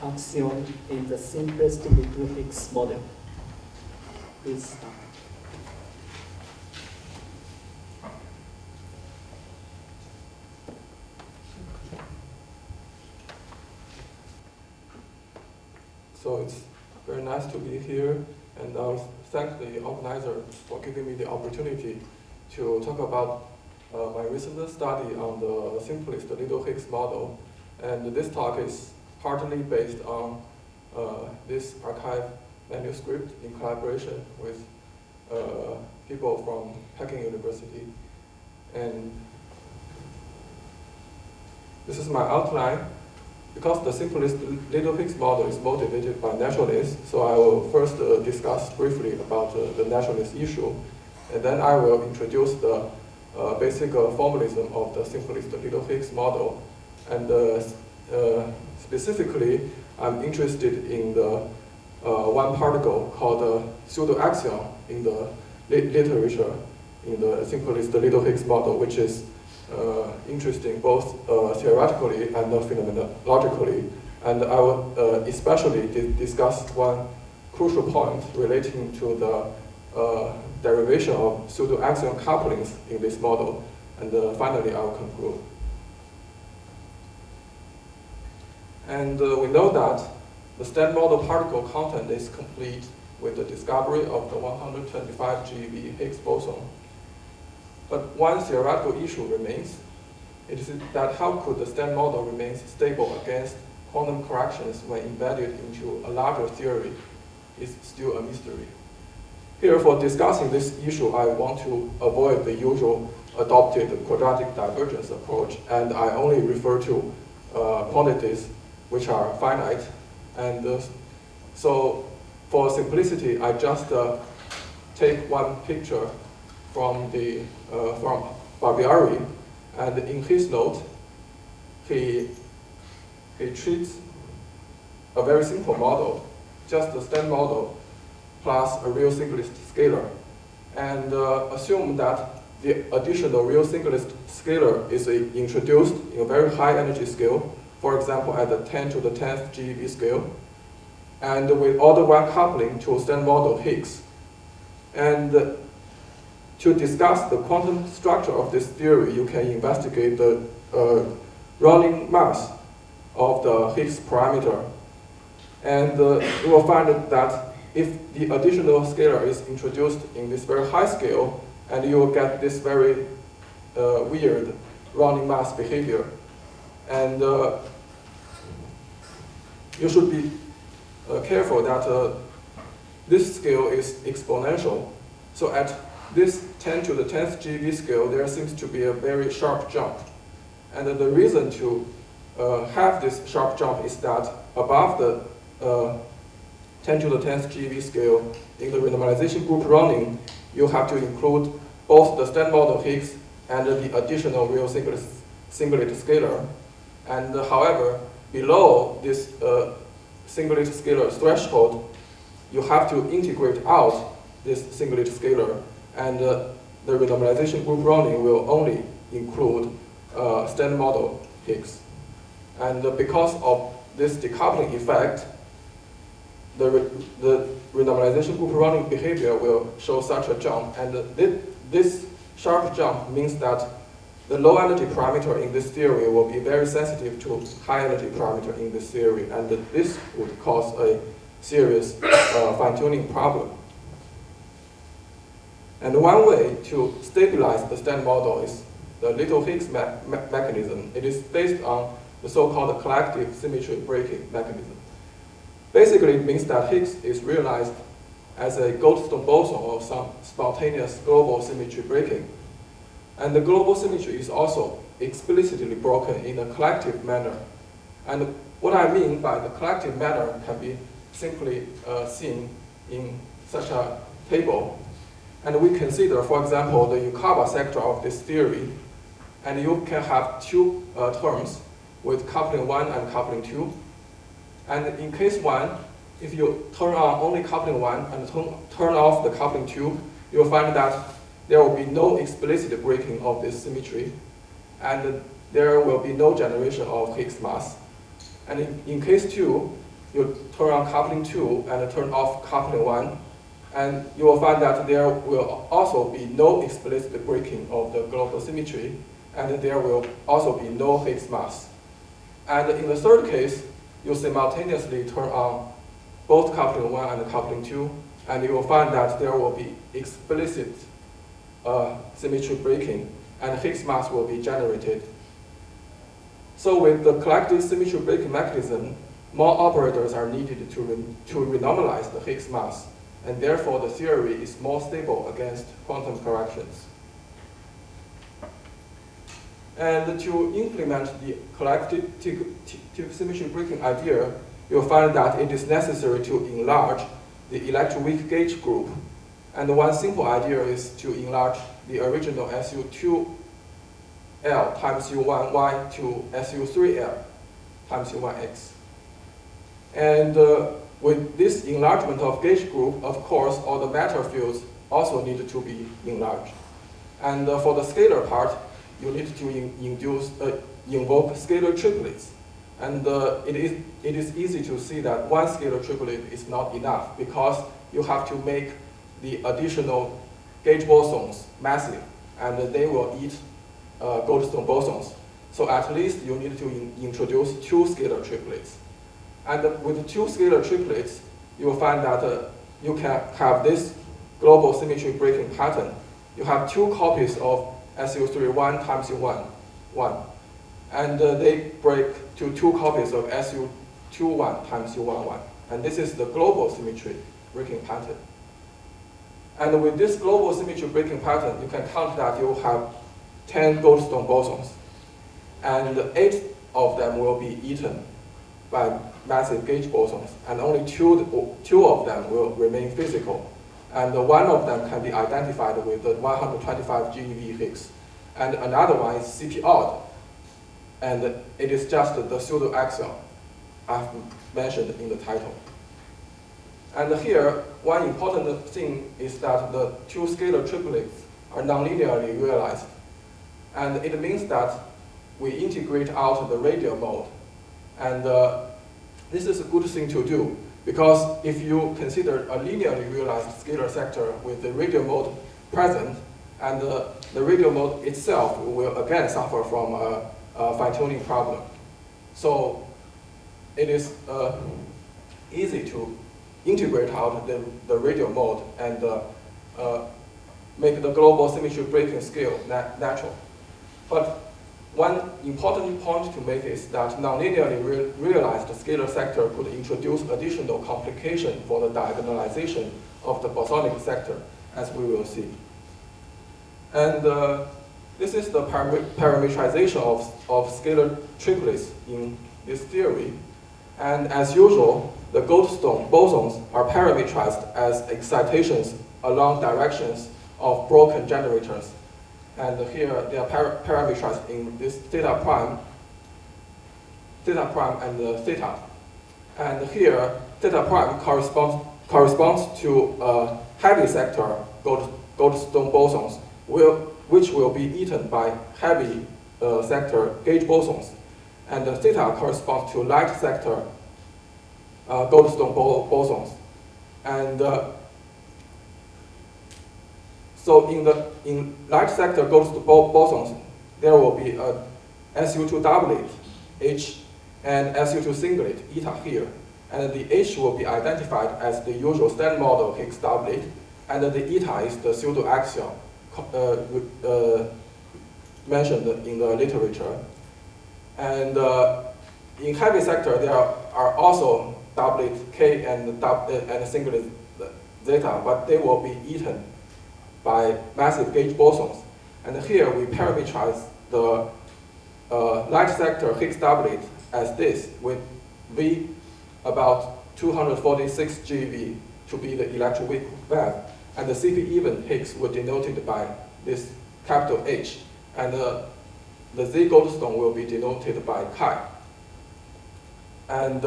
axion in the simplest little Higgs model. Please start. So it's very nice to be here, and I'll thank the organizer for giving me the opportunity to talk about my recent study on the simplest little Higgs model. And this talk is partly based on this archive manuscript in collaboration with people from Peking University. And this is my outline. Because the simplest little Higgs model is motivated by naturalists, so I will first discuss briefly about the naturalist issue, and then I will introduce the basic formalism of the simplest little Higgs model. And specifically, I'm interested in the one particle called pseudo-axion in the literature in the simplest little Higgs model, which is interesting both theoretically and phenomenologically. And I will especially discuss one crucial point relating to the derivation of pseudo-axion couplings in this model. And finally, I will conclude. And we know that the standard model particle content is complete with the discovery of the 125 GeV Higgs boson. But one theoretical issue remains. It is that how could the standard model remain stable against quantum corrections when embedded into a larger theory is still a mystery. Here, for discussing this issue, I want to avoid the usual adopted quadratic divergence approach, and I only refer to quantities which are finite. And so for simplicity, I just take one picture from Barbieri, and in his note, he treats a very simple model, just a standard model plus a real singlist scalar, and assume that the additional real singlist scalar is introduced in a very high energy scale, for example at the 10 to the 10th GeV scale, and with order 1 coupling to standard model Higgs. And to discuss the quantum structure of this theory, you can investigate the running mass of the Higgs parameter. And you will find that if the additional scalar is introduced in this very high scale, and you will get this very weird running mass behavior. And you should be careful that this scale is exponential. So at this 10 to the 10th GeV scale, there seems to be a very sharp jump. And the reason to have this sharp jump is that above the 10 to the 10th GeV scale, in the renormalization group running, you have to include both the standard model Higgs and the additional real singlet scalar. And however, below this singlet scalar threshold, you have to integrate out this singlet scalar. And the renormalization group running will only include standard model Higgs. And because of this decoupling effect, the renormalization group running behavior will show such a jump. And this sharp jump means that the low energy parameter in this theory will be very sensitive to high energy parameter in this theory. And this would cause a serious fine-tuning problem. And one way to stabilize the standard model is the little Higgs mechanism. It is based on the so-called collective symmetry breaking mechanism. Basically, it means that Higgs is realized as a Goldstone boson of some spontaneous global symmetry breaking. And the global symmetry is also explicitly broken in a collective manner. And what I mean by the collective manner can be simply seen in such a table. And we consider, for example, the Yukawa sector of this theory. And you can have two terms with coupling 1 and coupling 2. And in case 1, if you turn on only coupling 1 and turn off the coupling 2, you'll find that there will be no explicit breaking of this symmetry. And there will be no generation of Higgs mass. And in case 2, you turn on coupling 2 and turn off coupling 1, and you will find that there will also be no explicit breaking of the global symmetry, and there will also be no Higgs mass. And in the third case, you simultaneously turn on both coupling 1 and coupling 2, and you will find that there will be explicit symmetry breaking, and Higgs mass will be generated. So with the collective symmetry breaking mechanism, more operators are needed to renormalize the Higgs mass, and therefore the theory is more stable against quantum corrections. And to implement the collective symmetry breaking idea, you'll find that it is necessary to enlarge the electroweak gauge group. And one simple idea is to enlarge the original SU2L times U1Y to SU3L times U1X. And with this enlargement of gauge group, of course, all the matter fields also need to be enlarged. And for the scalar part, you need to invoke scalar triplets. And it is easy to see that one scalar triplet is not enough, because you have to make the additional gauge bosons massive, and they will eat Goldstone bosons. So at least you need to introduce two scalar triplets. And with two scalar triplets, you will find that you can have this global symmetry breaking pattern. You have two copies of SU31 times U1, and they break to two copies of SU21 times U11. And this is the global symmetry breaking pattern. And with this global symmetry breaking pattern, you can count that you have 10 Goldstone bosons, and 8 of them will be eaten by massive gauge bosons, and only two of them will remain physical. And one of them can be identified with the 125 GeV Higgs, and another one is CP odd, and it is just the pseudo-axion I've mentioned in the title. And here, one important thing is that the two scalar triplets are nonlinearly realized, and it means that we integrate out the radial mode, and this is a good thing to do, because if you consider a linearly realized scalar sector with the radial mode present, and the radial mode itself will again suffer from a fine-tuning problem. So it is easy to integrate out the radial mode and make the global symmetry breaking scale natural. But one important point to make is that nonlinearly realized scalar sector could introduce additional complication for the diagonalization of the bosonic sector, as we will see. And this is the parametrization of scalar triplets in this theory. And as usual, the Goldstone bosons are parametrized as excitations along directions of broken generators. And here they are parametrized in this theta prime and theta. And here, theta prime corresponds to a heavy sector Goldstone bosons, which will be eaten by heavy sector gauge bosons. And the theta corresponds to light sector Goldstone bosons. And so in light sector Goldstone bosons, there will be a SU2 doublet, H, and SU2 singlet, eta here. And the H will be identified as the usual standard model Higgs doublet, and the eta is the pseudo-axion mentioned in the literature. And in heavy sector, there are also doublet K and singlet zeta, but they will be eaten by massive gauge bosons. And here we parameterize the light sector Higgs doublet as this, with V about 246 GeV to be the electroweak wave, and the CP even Higgs were denoted by this capital H, and the Z Goldstone will be denoted by chi. And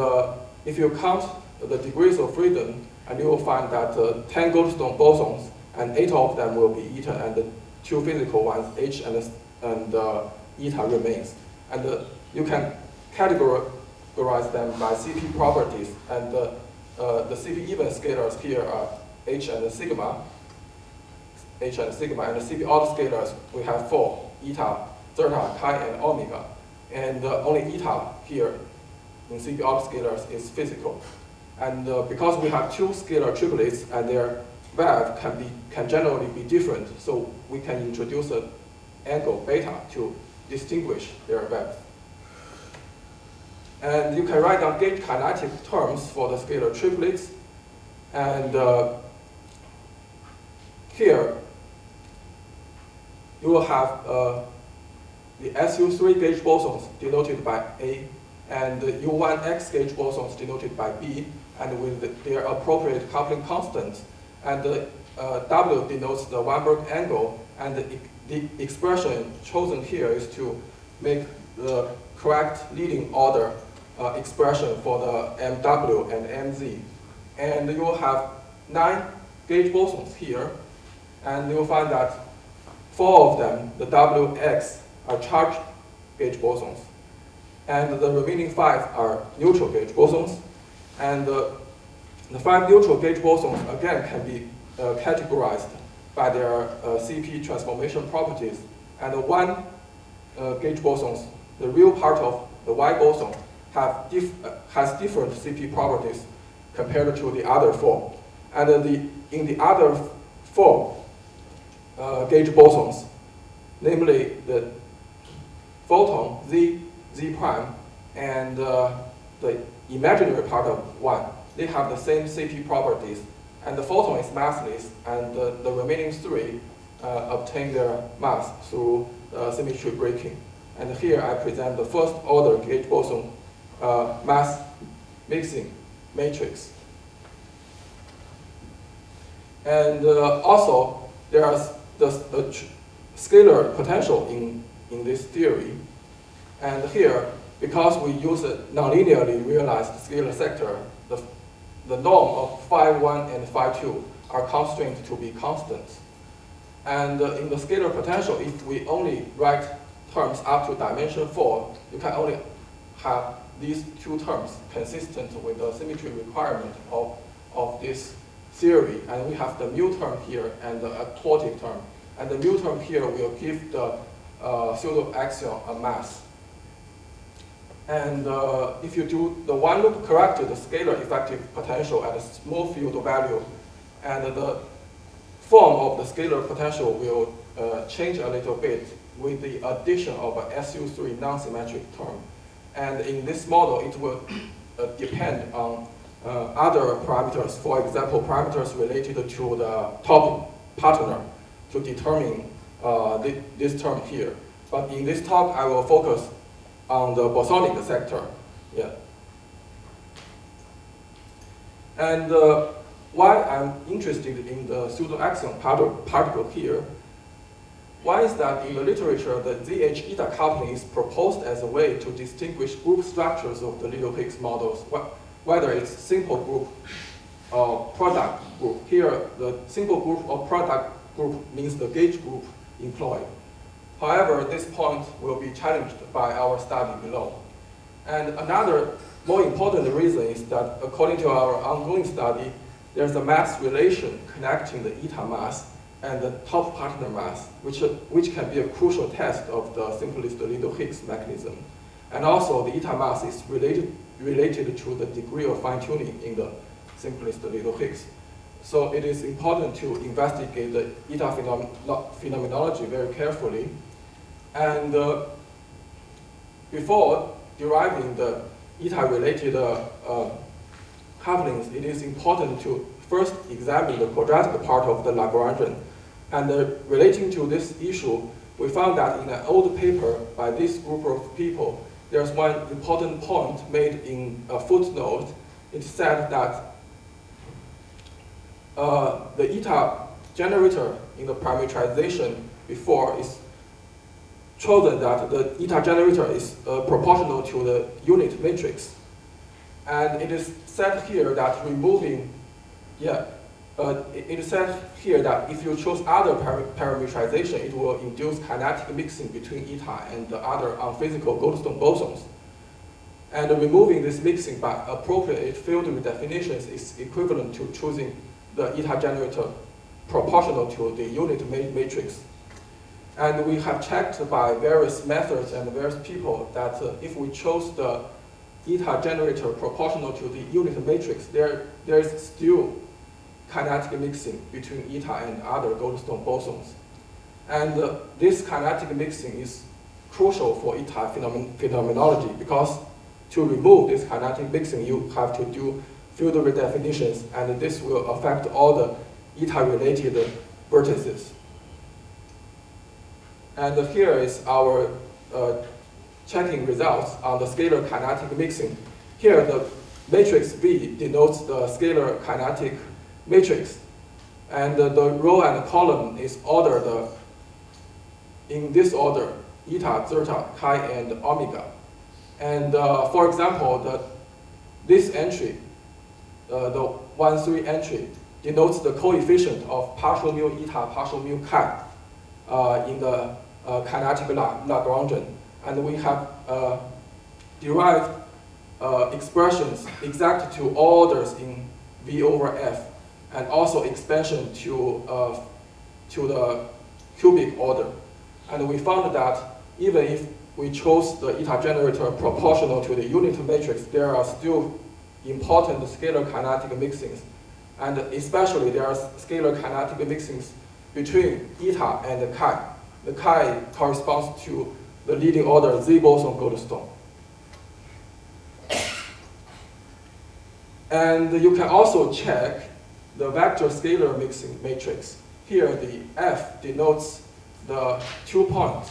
if you count the degrees of freedom, and you will find that 10 Goldstone bosons, and 8 of them will be eaten, and the 2 physical ones, H and eta, remains. And you can categorize them by CP properties, and the CP even scalars here are H and sigma, and the CP odd scalars we have 4, eta, zeta, chi, and omega, and only eta here in CP odd scalars is physical. And because we have 2 scalar triplets and their valve can generally be different, so we can introduce an angle beta to distinguish their valves. And you can write down gauge kinetic terms for the scalar triplets. And here you will have the SU3 gauge bosons denoted by A, and the U1X gauge bosons denoted by B, and with their appropriate coupling constants. And the W denotes the Weinberg angle, and the expression chosen here is to make the correct leading order expression for the MW and MZ. And you will have 9 gauge bosons here, and you'll find that 4 of them, the WX, are charged gauge bosons, and the remaining 5 are neutral gauge bosons. And the 5 neutral gauge bosons again can be categorized by their CP transformation properties. And the 1 gauge bosons, the real part of the Y boson, has different CP properties compared to the other 4. And in the other 4 gauge bosons, namely the photon Z prime and the imaginary part of 1, they have the same CP properties. And the photon is massless, and the remaining 3 obtain their mass through symmetry breaking. And here I present the first order gauge boson mass mixing matrix. And also, there's the scalar potential in this theory. And here, because we use a nonlinearly realized scalar sector, the norm of phi1 and phi2 are constrained to be constants. And in the scalar potential, if we only write terms up to dimension 4, you can only have these 2 terms consistent with the symmetry requirement of this theory. And we have the mu term here and the aquatic term. And the mu term here will give the pseudo-axion a mass. And if you do the one loop corrected scalar effective potential at a small field value, and the form of the scalar potential will change a little bit with the addition of a SU3 non-symmetric term. And in this model, it will depend on other parameters, for example, parameters related to the top partner to determine this term here. But in this talk, I will focus on the bosonic sector. Yeah. And why I'm interested in the pseudo-axion particle here, one is that in the literature, the ZH eta coupling is proposed as a way to distinguish group structures of the little Higgs models, whether it's simple group or product group. Here, the simple group or product group means the gauge group employed. However, this point will be challenged by our study below. And another more important reason is that according to our ongoing study, there's a mass relation connecting the eta mass and the top partner mass, which can be a crucial test of the simplest little Higgs mechanism. And also, the eta mass is related to the degree of fine-tuning in the simplest little Higgs. So it is important to investigate the eta phenomenology very carefully. And before deriving the eta-related couplings, it is important to first examine the quadratic part of the Lagrangian. And relating to this issue, we found that in an old paper by this group of people, there's one important point made in a footnote. It said that the eta generator in the parametrization before is chosen that the eta generator is proportional to the unit matrix. And it is said here that removing, it is said here that if you choose other parametrization, it will induce kinetic mixing between eta and the other unphysical Goldstone bosons. And removing this mixing by appropriate field redefinitions is equivalent to choosing the eta generator proportional to the unit matrix. And we have checked by various methods and various people that if we chose the eta generator proportional to the unit matrix, there is still kinetic mixing between eta and other Goldstone bosons. And this kinetic mixing is crucial for eta phenomenology, because to remove this kinetic mixing, you have to do field redefinitions, and this will affect all the eta-related vertices. And here is our checking results on the scalar kinetic mixing. Here, the matrix V denotes the scalar kinetic matrix, and the row and column is ordered in this order: eta, zeta, chi, and omega. And for example, this entry, the 1, 3 entry, denotes the coefficient of partial mu eta, partial mu chi in the kinetic Lagrangian. And we have derived expressions exact to all orders in V over F, and also expansion to the cubic order. And we found that even if we chose the eta generator proportional to the unit matrix, there are still important scalar kinetic mixings. And especially there are scalar kinetic mixings between eta and the chi. The chi corresponds to the leading order Z boson Goldstone. And you can also check the vector scalar mixing matrix. Here the F denotes the 2-point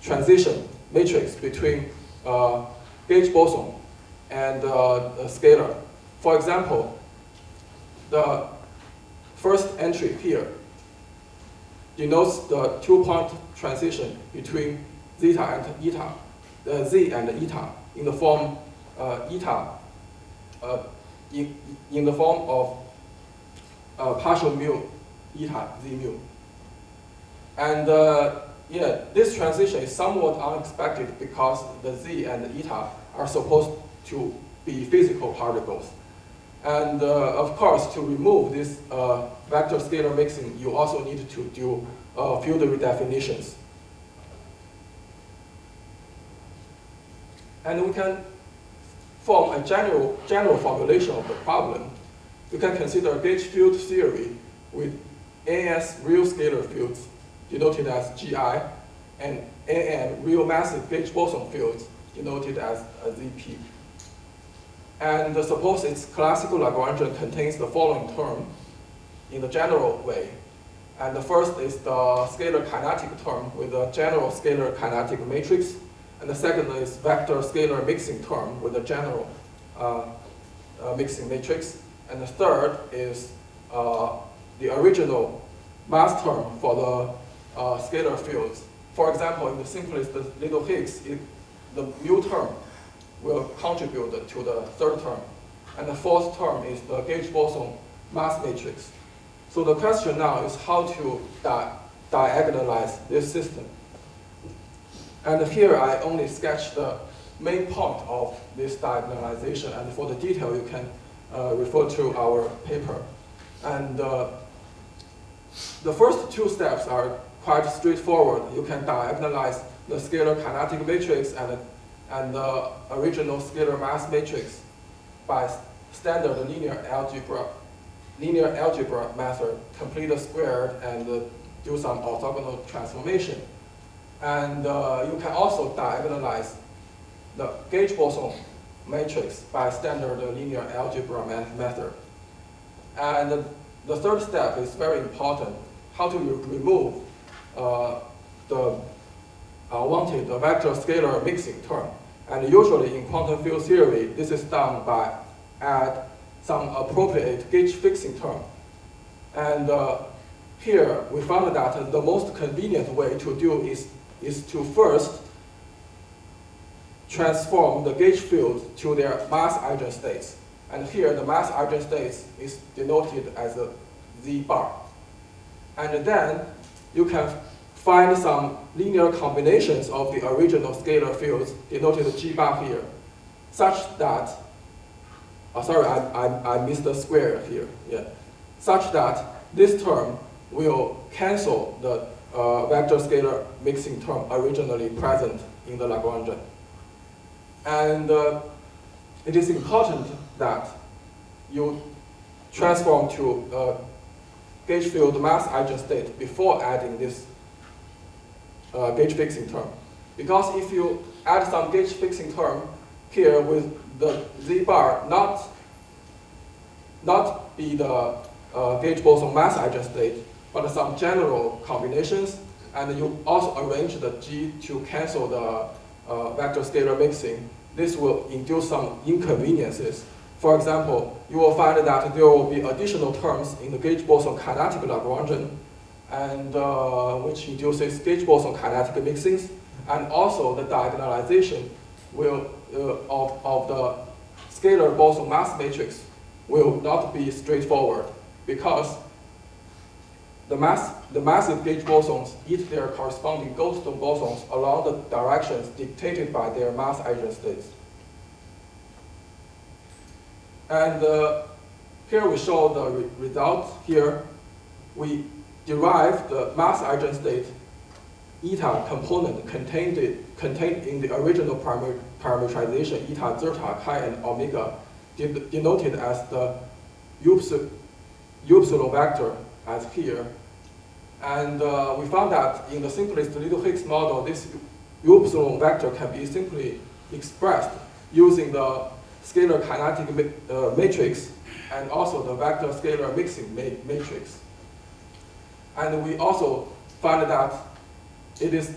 transition matrix between gauge boson and the scalar. For example, the first entry here denotes the 2-point transition between zeta and eta, Z and eta, in the form eta, in the form of partial mu eta Z mu. And this transition is somewhat unexpected because the Z and the eta are supposed to be physical particles. And of course, to remove this vector scalar mixing, you also need to do field redefinitions. And we can form a general formulation of the problem. You can consider gauge field theory with AS real scalar fields, denoted as GI, and AN real massive gauge boson fields, denoted as ZP. And suppose its classical Lagrangian contains the following term in the general way. And the first is the scalar kinetic term with a general scalar kinetic matrix. And the second is vector scalar mixing term with a general mixing matrix. And the third is the original mass term for the scalar fields. For example, in the simplest little Higgs, the mu term will contribute to the third term. And the fourth term is the gauge boson mass matrix. So the question now is how to diagonalize this system. And here I only sketch the main point of this diagonalization, and for the detail you can refer to our paper. And the first two steps are quite straightforward. You can diagonalize the scalar kinetic matrix and the original scalar mass matrix by standard linear algebra method, complete the squared and do some orthogonal transformation. And you can also diagonalize the gauge boson matrix by standard linear algebra method. And the third step is very important, how to remove the wanted vector scalar mixing term. And usually in quantum field theory, this is done by add some appropriate gauge fixing term. And here we found that the most convenient way to do is to first transform the gauge field to their mass eigenstates. And here the mass eigenstates is denoted as a Z bar. And then you can find some linear combinations of the original scalar fields, denoted G bar here, such that, sorry, I missed the square here, yeah, such that this term will cancel the vector scalar mixing term originally present in the Lagrangian. And it is important that you transform to gauge field mass eigenstate before adding this gauge fixing term. Because if you add some gauge fixing term here with the Z bar not be the gauge boson mass eigenstate, but some general combinations, and you also arrange the G to cancel the vector scalar mixing, this will induce some inconveniences. For example, you will find that there will be additional terms in the gauge boson kinetic Lagrangian, and which induces gauge boson kinetic mixings, and also the diagonalization will of the scalar boson mass matrix will not be straightforward, because the massive gauge bosons eat their corresponding Goldstone bosons along the directions dictated by their mass eigenstates. And here we show the result. Here we derive the mass eigenstate eta component contained in the original parameterization eta, zeta, chi, and omega, denoted as the upsilon vector as here. And we found that in the simplest little Higgs model, this upsilon vector can be simply expressed using the scalar kinetic matrix and also the vector scalar mixing matrix. And we also find that it is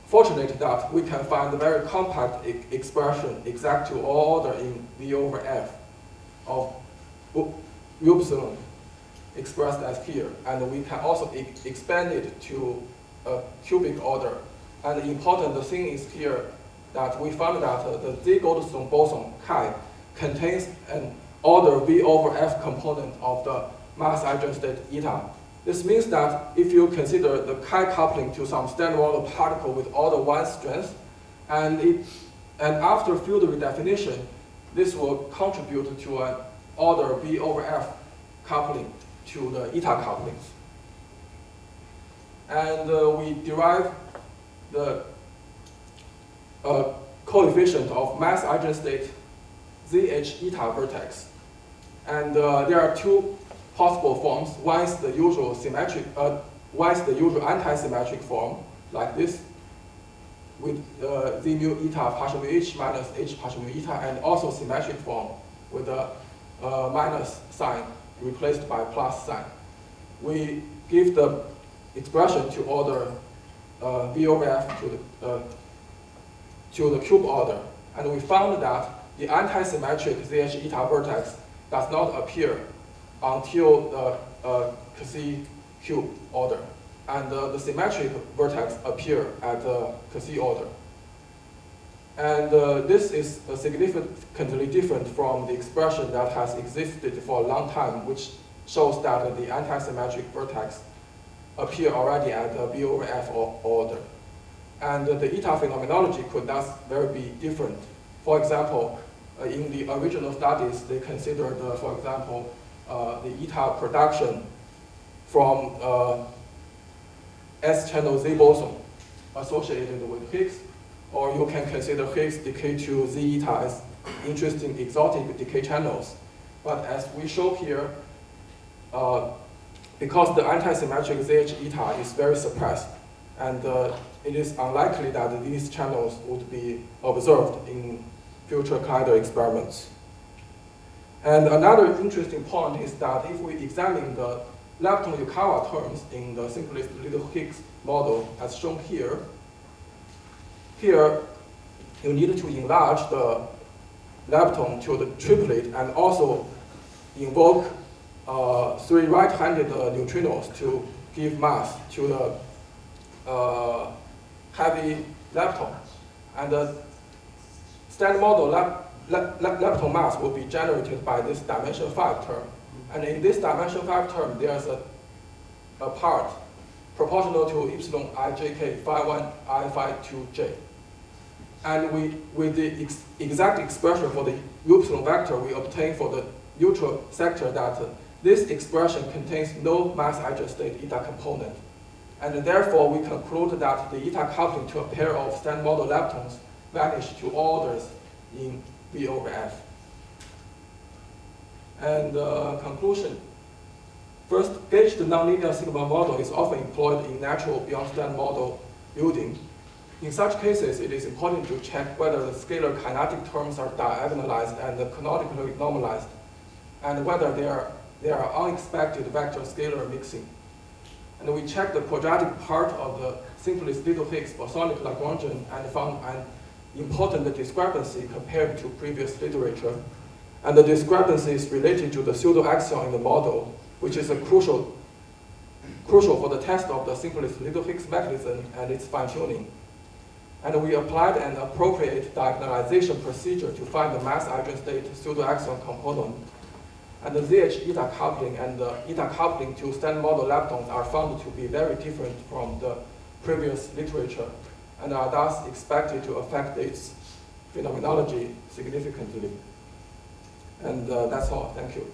fortunate that we can find a very compact expression exact to all order in V over F of upsilon expressed as here. And we can also expand it to a cubic order. And the important thing is here that we found that the Z Goldstone boson chi contains an order V over F component of the mass eigenstate eta. This means that if you consider the chi coupling to some standard model particle with order 1 strength, and after field redefinition, this will contribute to an order V over F coupling to the eta couplings. And we derive the coefficient of mass eigenstate ZH eta vertex. And there are two possible forms. One is the usual symmetric, one is the usual anti-symmetric form, like this, with Z mu eta partial mu H minus H partial mu eta, and also symmetric form with a minus sign replaced by plus sign. We give the expression to order V over F to the cube order, and we found that the anti-symmetric ZH eta vertex does not appear until the Cassini cube order, and the symmetric vertex appear at the Cassini order. And this is significantly different from the expression that has existed for a long time, which shows that the anti-symmetric vertex appear already at the V over F order. And the eta phenomenology could thus be different. For example, in the original studies, they considered, for example, the eta production from S-channel Z boson associated with Higgs, or you can consider Higgs decay to Z eta as interesting exotic decay channels. But as we show here, because the anti-symmetric ZH eta is very suppressed, and it is unlikely that these channels would be observed in future collider experiments. And another interesting point is that if we examine the Lepton-Yukawa terms in the simplest little Higgs model as shown here, here you need to enlarge the lepton to the triplet and also invoke 3 right-handed neutrinos to give mass to the heavy lepton. And the standard model lepton mass will be generated by this dimension 5 term. And in this dimension 5 term, there's a part proportional to epsilon ijk phi 1 I phi 2 j. And with the exact expression for the epsilon vector we obtain for the neutral sector that this expression contains no mass eigenstate eta component. And therefore we conclude that the eta coupling to a pair of standard model leptons vanish to all orders in V over F. And conclusion. First, gauged nonlinear sigma model is often employed in natural beyond standard model building. In such cases, it is important to check whether the scalar kinetic terms are diagonalized and canonically normalized, and whether there are unexpected vector scalar mixing. And we checked the quadratic part of the simplest little Higgs bosonic Lagrangian and found an important discrepancy compared to previous literature. And the discrepancy is related to the pseudo-axion in the model, which is crucial for the test of the simplest little Higgs mechanism and its fine-tuning. And we applied an appropriate diagonalization procedure to find the mass eigenstate pseudo-axion component. And the ZH eta coupling and the eta coupling to standard model leptons are found to be very different from the previous literature and are thus expected to affect its phenomenology significantly. And that's all. Thank you.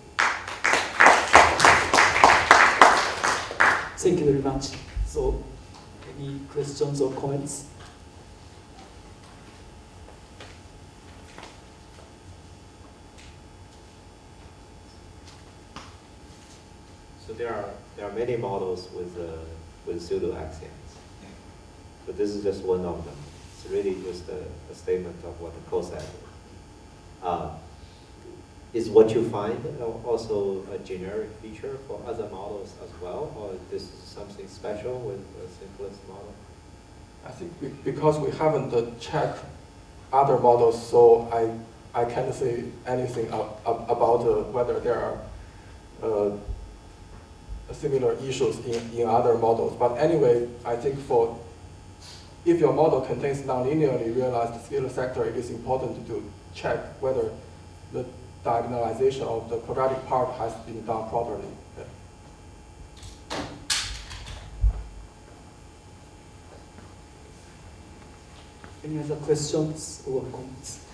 Thank you very much. So, any questions or comments? So there are many models with pseudo-axions, but this is just one of them. It's really just a statement of what the coset is. Is what you find also a generic feature for other models as well, or this is something special with the simplest model? I think because we haven't checked other models, so I can't say anything about whether there are similar issues in other models. But anyway, I think if your model contains nonlinearly realized scalar sector, it is important to check whether the diagonalization of the quadratic part has been done properly. Yeah. Any other questions or comments?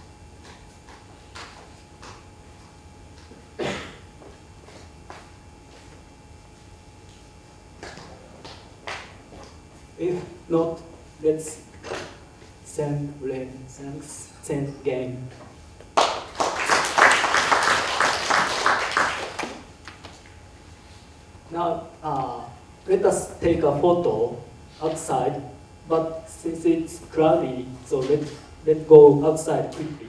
If not, let's thank Ren. Thanks, thank gang. Now, let us take a photo outside, but since it's cloudy, so let's go outside quickly.